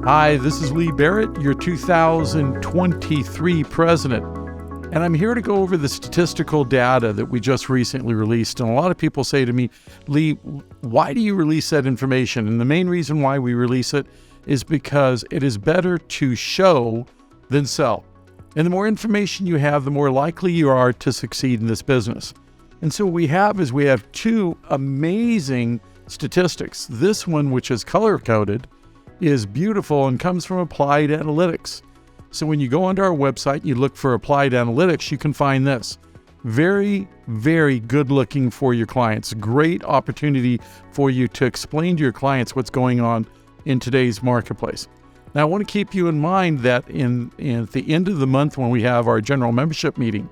Hi, this is Lee Barrett, your 2023 president, and I'm here to go over the statistical data that we just recently released. And a lot of people say to me, Lee, why do you release that information? And the main reason why we release it is because it is better to show than sell. And the more information you have, the more likely you are to succeed in this business. And so what we have two amazing statistics. This one, which is color-coded, is beautiful and comes from Applied Analytics. So when you go onto our website, you look for Applied Analytics, you can find this. Very, very good looking for your clients. Great opportunity for you to explain to your clients what's going on in today's marketplace. Now, I want to keep you in mind that at the end of the month when we have our general membership meeting,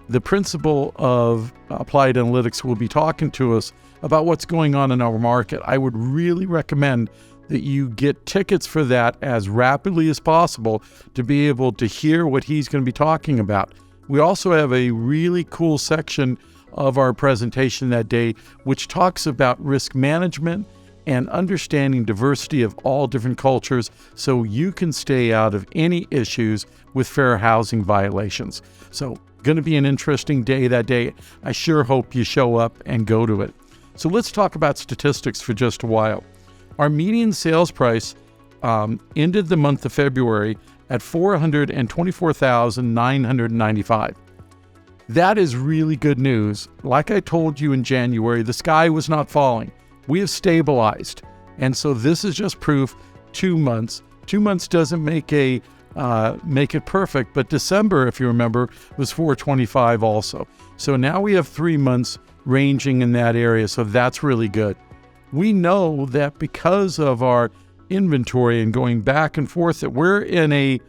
the principal of Applied Analytics will be talking to us about what's going on in our market. I would really recommend that you get tickets for that as rapidly as possible to be able to hear what he's going to be talking about. We also have a really cool section of our presentation that day, which talks about risk management and understanding diversity of all different cultures so you can stay out of any issues with fair housing violations. So going to be an interesting day that day. I sure hope you show up and go to it. So let's talk about statistics for just a while. Our median sales price ended the month of February at $424,995. That is really good news. Like I told you in January, the sky was not falling. We have stabilized. And so this is just proof 2 months. 2 months doesn't make it perfect, but December, if you remember, was 425 also. So now we have 3 months ranging in that area. So that's really good. We know that because of our inventory and going back and forth, that we're in a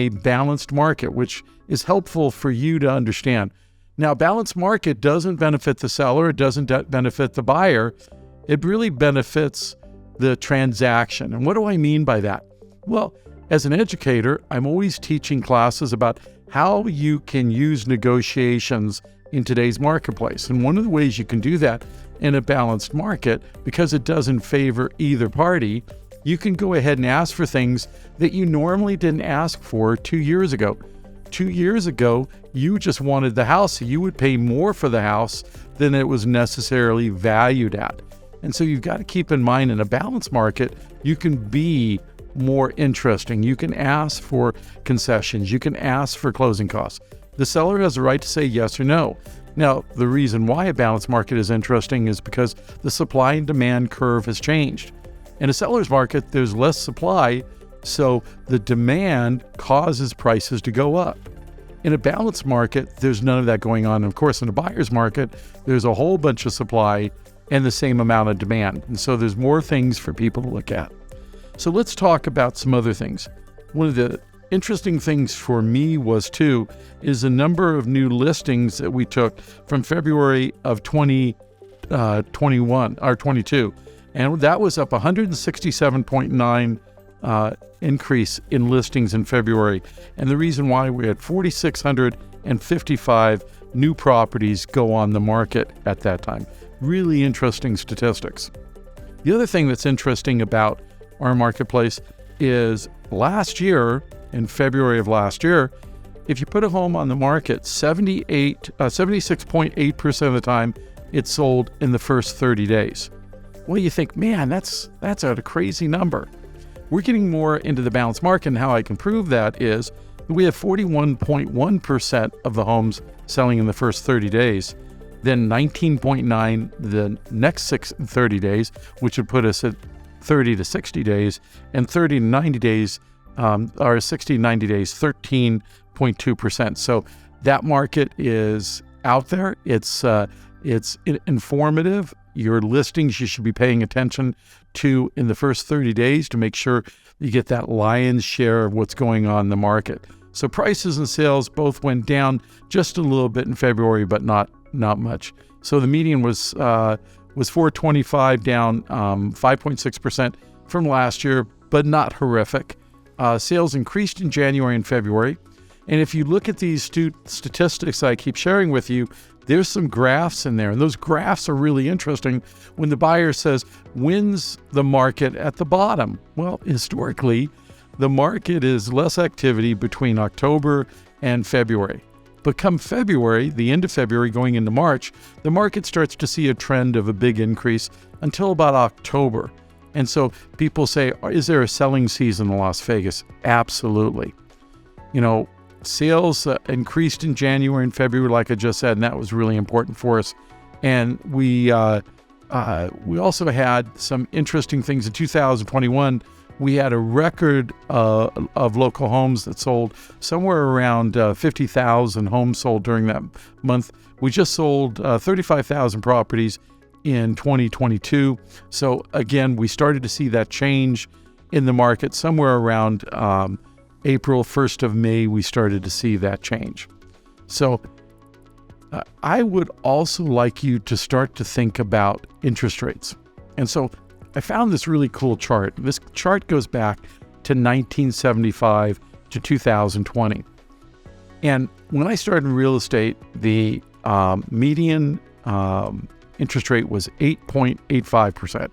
balanced market, which is helpful for you to understand. Now, balanced market doesn't benefit the seller. It doesn't benefit the buyer. It really benefits the transaction. And what do I mean by that? Well, as an educator, I'm always teaching classes about how you can use negotiations in today's marketplace. And one of the ways you can do that in a balanced market, because it doesn't favor either party, you can go ahead and ask for things that you normally didn't ask for 2 years ago. 2 years ago, you just wanted the house, so you would pay more for the house than it was necessarily valued at. And so you've got to keep in mind, in a balanced market, you can be more interesting. You can ask for concessions. You can ask for closing costs. The seller has the right to say yes or no. Now, the reason why a balanced market is interesting is because the supply and demand curve has changed. In a seller's market, there's less supply, so the demand causes prices to go up. In a balanced market, there's none of that going on. Of course, in a buyer's market, there's a whole bunch of supply and the same amount of demand. And so there's more things for people to look at. So let's talk about some other things. One of the interesting things for me is the number of new listings that we took from February of 2021 or 22. And that was up 167.9 increase in listings in February. And the reason why we had 4,655 new properties go on the market at that time. Really interesting statistics. The other thing that's interesting about our marketplace is last year, in February of last year, if you put a home on the market, 76.8% of the time it sold in the first 30 days. Well, you think, man, that's a crazy number. We're getting more into the balanced market, and how I can prove that is we have 41.1% of the homes selling in the first 30 days, then 19.9% the next 30 days, which would put us at 30 to 60 days, and 30 to 90 days, or 60 to 90 days, 13.2%. So that market is out there. It's informative. Your listings you should be paying attention to in the first 30 days to make sure you get that lion's share of what's going on in the market. So prices and sales both went down just a little bit in February, but not much. So the median was 425, down 5.6% from last year, but not horrific. Sales increased in January and February. And if you look at these statistics I keep sharing with you, there's some graphs in there. And those graphs are really interesting when the buyer says, when's the market at the bottom? Well, historically, the market is less activity between October and February. But come February, the end of February going into March, the market starts to see a trend of a big increase until about October. And so people say, is there a selling season in Las Vegas? Absolutely. Sales increased in January and February, like I just said, and that was really important for us. And we also had some interesting things in 2021. We had a record of local homes that sold, somewhere around 50,000 homes sold during that month. We just sold 35,000 properties in 2022. So again, we started to see that change in the market somewhere around April, 1st of May, we started to see that change. So I would also like you to start to think about interest rates. And so I found this really cool chart. This chart goes back to 1975 to 2020. And when I started in real estate, the median interest rate was 8.85%.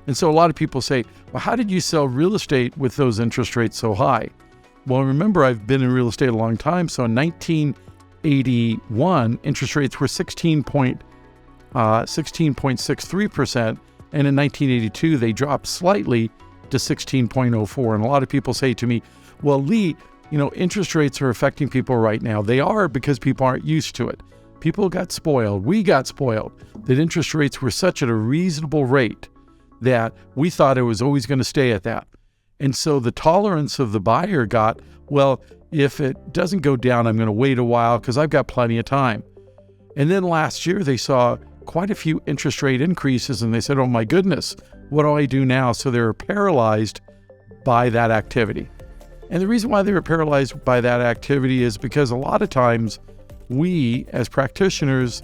And so a lot of people say, well, how did you sell real estate with those interest rates so high? Well, remember, I've been in real estate a long time. So in 1981, interest rates were 16.63%. And in 1982, they dropped slightly to 16.04. And a lot of people say to me, well, Lee, interest rates are affecting people right now. They are, because people aren't used to it. People got spoiled. We got spoiled that interest rates were such at a reasonable rate that we thought it was always going to stay at that. And so the tolerance of the buyer got, well, if it doesn't go down, I'm going to wait a while because I've got plenty of time. And then last year they saw quite a few interest rate increases and they said, oh my goodness, what do I do now? So they were paralyzed by that activity. And the reason why they were paralyzed by that activity is because a lot of times we as practitioners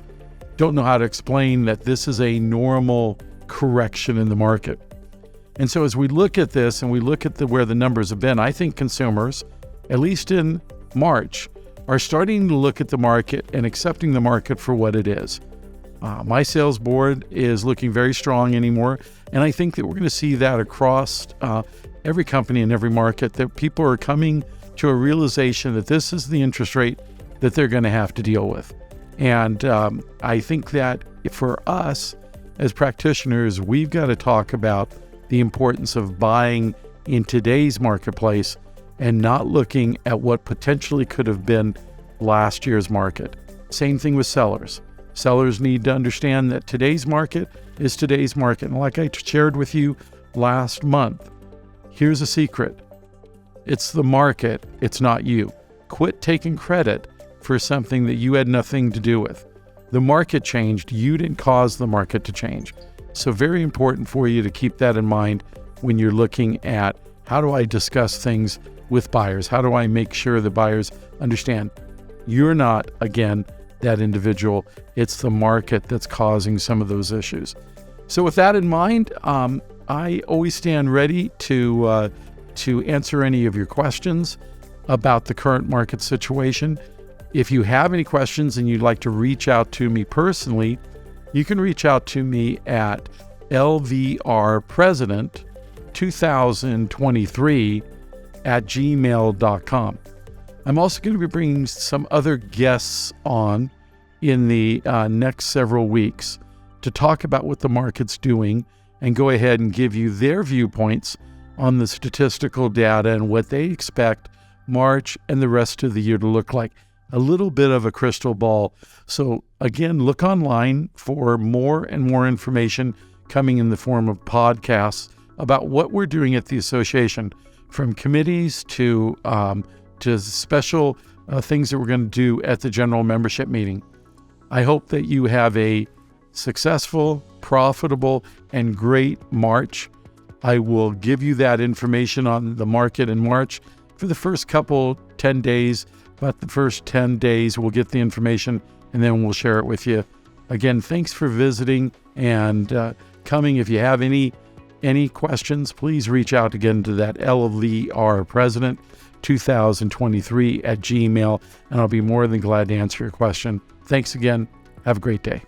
don't know how to explain that this is a normal correction in the market. And so as we look at this and we look at where the numbers have been, I think consumers, at least in March, are starting to look at the market and accepting the market for what it is. My sales board is looking very strong anymore, and I think that we're going to see that across every company in every market, that people are coming to a realization that this is the interest rate that they're going to have to deal with. And I think that for us as practitioners, we've got to talk about the importance of buying in today's marketplace and not looking at what potentially could have been last year's market. Same thing with sellers. Sellers need to understand that today's market is today's market. And like I shared with you last month, here's a secret. It's the market, it's not you. Quit taking credit for something that you had nothing to do with. The market changed, you didn't cause the market to change. So very important for you to keep that in mind when you're looking at how do I discuss things with buyers? How do I make sure the buyers understand you're not, again, that individual. It's the market that's causing some of those issues. So with that in mind, I always stand ready to answer any of your questions about the current market situation. If you have any questions and you'd like to reach out to me personally, you can reach out to me at lvrpresident2023@gmail.com. I'm also going to be bringing some other guests on in the next several weeks to talk about what the market's doing and go ahead and give you their viewpoints on the statistical data and what they expect March and the rest of the year to look like. A little bit of a crystal ball. So again, look online for more and more information coming in the form of podcasts about what we're doing at the association, from committees to special things that we're going to do at the general membership meeting. I hope that you have a successful, profitable, and great March. I will give you that information on the market in March for the first 10 days. About the first 10 days, we'll get the information and then we'll share it with you. Again, thanks for visiting and coming. If you have any questions, please reach out again to that LVR President 2023 at Gmail, and I'll be more than glad to answer your question. Thanks again. Have a great day.